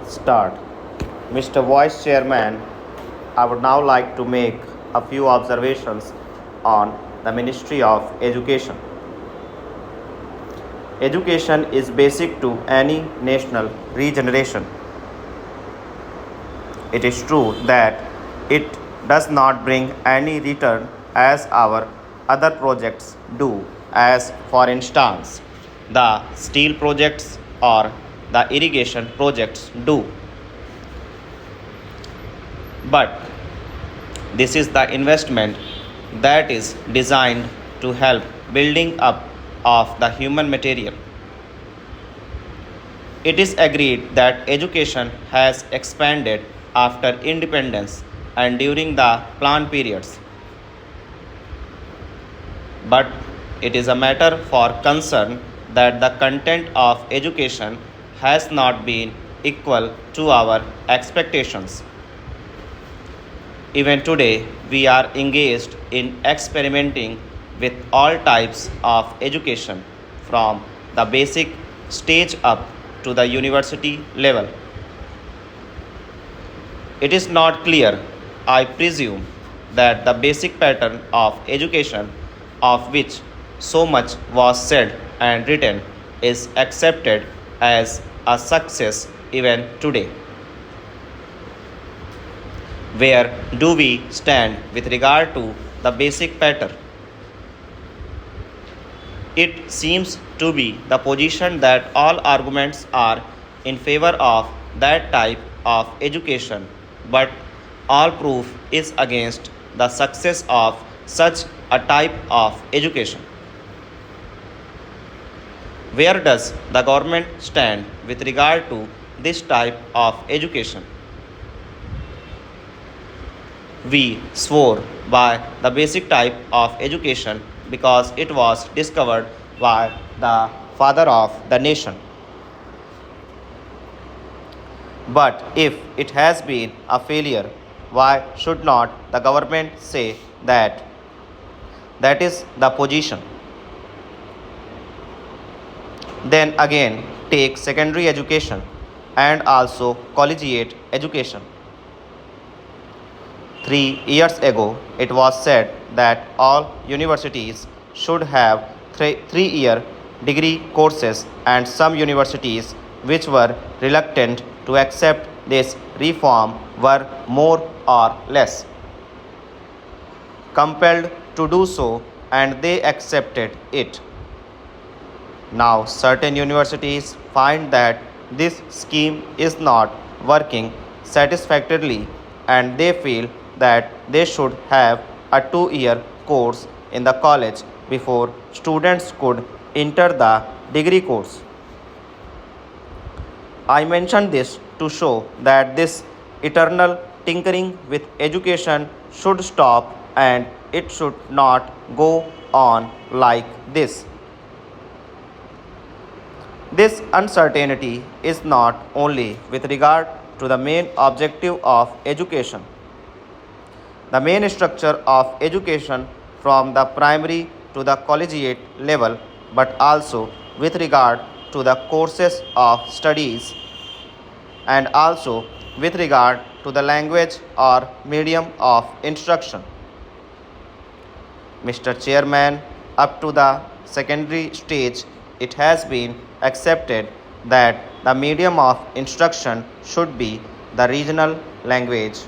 start. Mr. Vice Chairman, I would now like to make a few observations on the Ministry of Education. Education is basic to any national regeneration. It is true that it does not bring any return as our other projects do, as for instance, the steel projects or the irrigation projects do. But this is the investment that is designed to help building up of the human material. It is agreed that education has expanded after independence and during the plan periods. But it is a matter for concern that the content of education has not been equal to our expectations. Even today, we are engaged in experimenting with all types of education from the basic stage up to the university level. It is not clear, I presume, that the basic pattern of education of which so much was said and written is accepted as a success even today. Where do we stand with regard to the basic pattern? It seems to be the position that all arguments are in favor of that type of education, but all proof is against the success of such a type of education. Where does the government stand with regard to this type of education? We swore by the basic type of education because it was discovered by the father of the nation. But if it has been a failure, why should not the government say that? That is the position. Then again, take secondary education and also collegiate education. 3 years ago, it was said that all universities should have 3 year degree courses, and some universities which were reluctant to accept this reform were more or less compelled to do so, and they accepted it. Now, certain universities find that this scheme is not working satisfactorily, and they feel that they should have a 2 year course in the college before students could enter the degree course. I mention this to show that this eternal tinkering with education should stop, and it should not go on like this. This uncertainty is not only with regard to the main objective of education, the main structure of education from the primary to the collegiate level, but also with regard to the courses of studies and also with regard to the language or medium of instruction. Mr. Chairman, up to the secondary stage, it has been accepted that the medium of instruction should be the regional language.